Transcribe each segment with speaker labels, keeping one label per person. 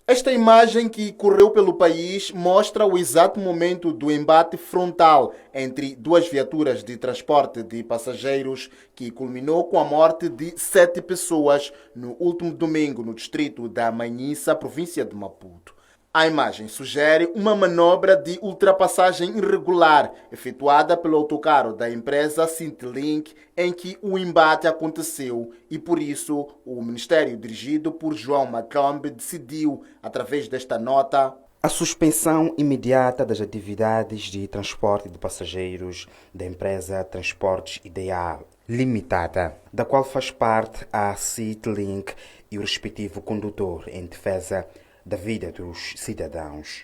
Speaker 1: Esta imagem que correu pelo país mostra o exato momento do embate frontal entre duas viaturas de transporte de passageiros que culminou com a morte de 7 pessoas no último domingo no distrito da Manhissa, província de Maputo. A imagem sugere uma manobra de ultrapassagem irregular efetuada pelo autocarro da empresa Cintlink, em que o embate aconteceu e, por isso, o Ministério dirigido por João Macombe decidiu, através desta nota,
Speaker 2: a suspensão imediata das atividades de transporte de passageiros da empresa Transportes Ideal Limitada, da qual faz parte a Cintlink e o respectivo condutor, em defesa da vida dos cidadãos.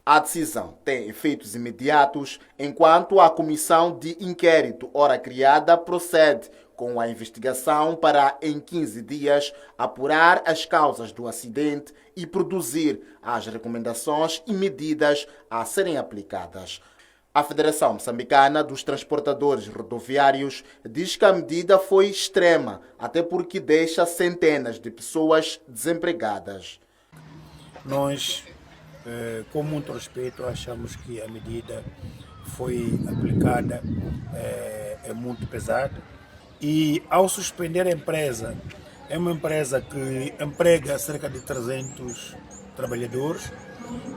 Speaker 1: A decisão tem efeitos imediatos, enquanto a comissão de inquérito, ora criada, procede com a investigação para, em 15 dias, apurar as causas do acidente e produzir as recomendações e medidas a serem aplicadas. A Federação Moçambicana dos Transportadores Rodoviários diz que a medida foi extrema, até porque deixa centenas de pessoas desempregadas.
Speaker 3: Nós, com muito respeito, achamos que a medida foi aplicada é muito pesada e, ao suspender a empresa, é uma empresa que emprega cerca de 300 trabalhadores.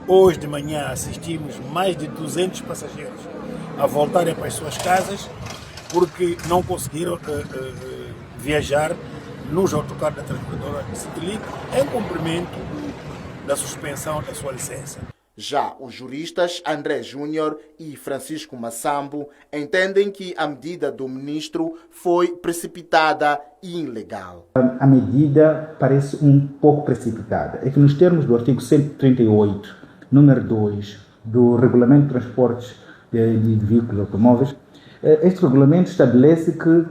Speaker 3: Hoje de manhã assistimos mais de 200 passageiros a voltarem para as suas casas porque não conseguiram viajar nos autocarros da transportadora Cintlink em cumprimento da suspensão da sua licença.
Speaker 1: Já os juristas André Júnior e Francisco Massambo entendem que a medida do ministro foi precipitada e ilegal.
Speaker 4: A medida parece um pouco precipitada. É que nos termos do artigo 138, número 2, do Regulamento de Transportes de Veículos Automóveis, este regulamento estabelece que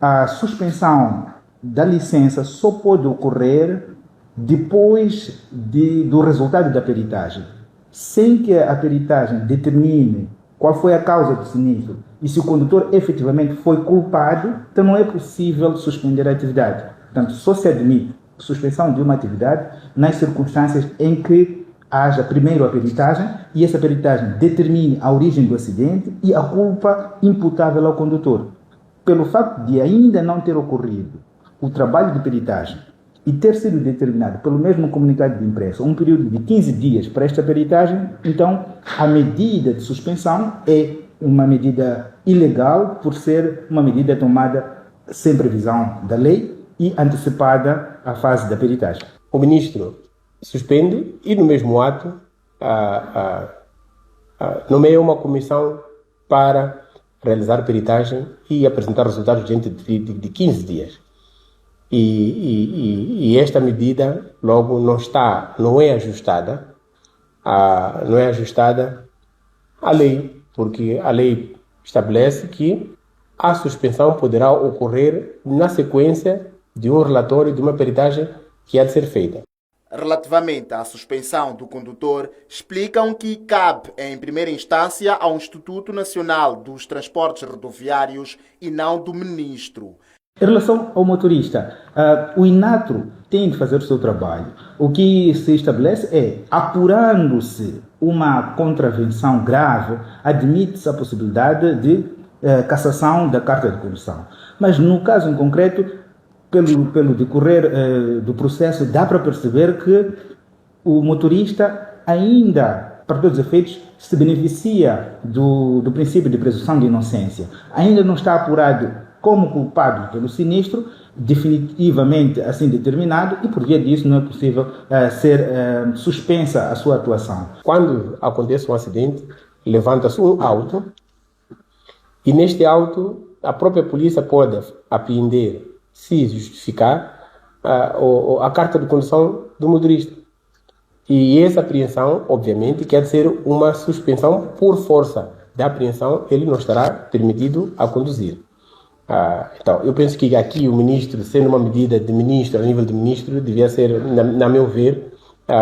Speaker 4: a suspensão da licença só pode ocorrer depois do resultado da peritagem, sem que a peritagem determine qual foi a causa do sinistro e se o condutor efetivamente foi culpado, então não é possível suspender a atividade. Portanto, só se admite suspensão de uma atividade nas circunstâncias em que haja primeiro a peritagem e essa peritagem determine a origem do acidente e a culpa imputável ao condutor. Pelo facto de ainda não ter ocorrido o trabalho de peritagem e ter sido determinado pelo mesmo comunicado de imprensa um período de 15 dias para esta peritagem, então a medida de suspensão é uma medida ilegal por ser uma medida tomada sem previsão da lei e antecipada à fase da peritagem.
Speaker 5: O ministro suspende e no mesmo ato nomeia uma comissão para realizar a peritagem e apresentar resultados dentro de 15 dias. E esta medida logo não é ajustada à lei, porque a lei estabelece que a suspensão poderá ocorrer na sequência de um relatório de uma peritagem que há de ser feita.
Speaker 1: Relativamente à suspensão do condutor, explicam que cabe, em primeira instância, ao Instituto Nacional dos Transportes Rodoviários e não do ministro.
Speaker 4: Em relação ao motorista, o INATRO tem de fazer o seu trabalho. O que se estabelece é, apurando-se uma contravenção grave, admite-se a possibilidade de cassação da carta de condução. Mas no caso em concreto, pelo decorrer do processo, dá para perceber que o motorista ainda, para todos os efeitos, se beneficia do princípio de presunção de inocência. Ainda não está apurado como culpado pelo sinistro, definitivamente assim determinado, e por via disso não é possível ser suspensa a sua atuação.
Speaker 5: Quando acontece um acidente, levanta-se um auto, e neste auto a própria polícia pode apreender, se justificar, a carta de condução do motorista. E essa apreensão, obviamente, quer dizer uma suspensão por força da apreensão, ele não estará permitido a conduzir. Então, eu penso que aqui o ministro, sendo uma medida de ministro, a nível de ministro, devia ser, na meu ver,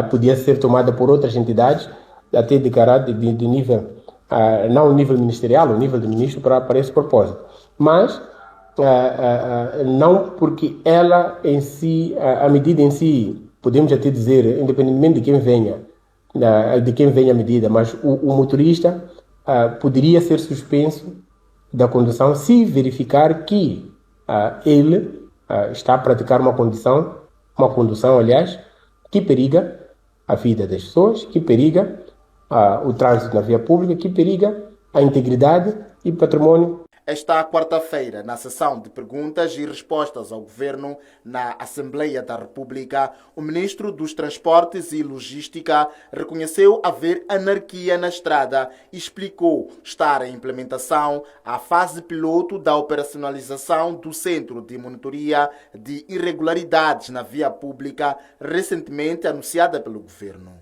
Speaker 5: podia ser tomada por outras entidades, até de caráter de nível, não o nível ministerial, o nível de ministro para esse propósito. Mas, não porque ela em si, a medida em si, podemos até dizer, independentemente de quem venha a medida, mas o motorista poderia ser suspenso da condução se verificar que ele está a praticar uma condução, aliás, que periga a vida das pessoas, que periga o trânsito na via pública, que periga a integridade e patrimônio.
Speaker 1: Esta quarta-feira, na sessão de perguntas e respostas ao Governo na Assembleia da República, o Ministro dos Transportes e Logística reconheceu haver anarquia na estrada e explicou estar em implementação a fase piloto da operacionalização do Centro de Monitoria de Irregularidades na Via Pública, recentemente anunciada pelo Governo.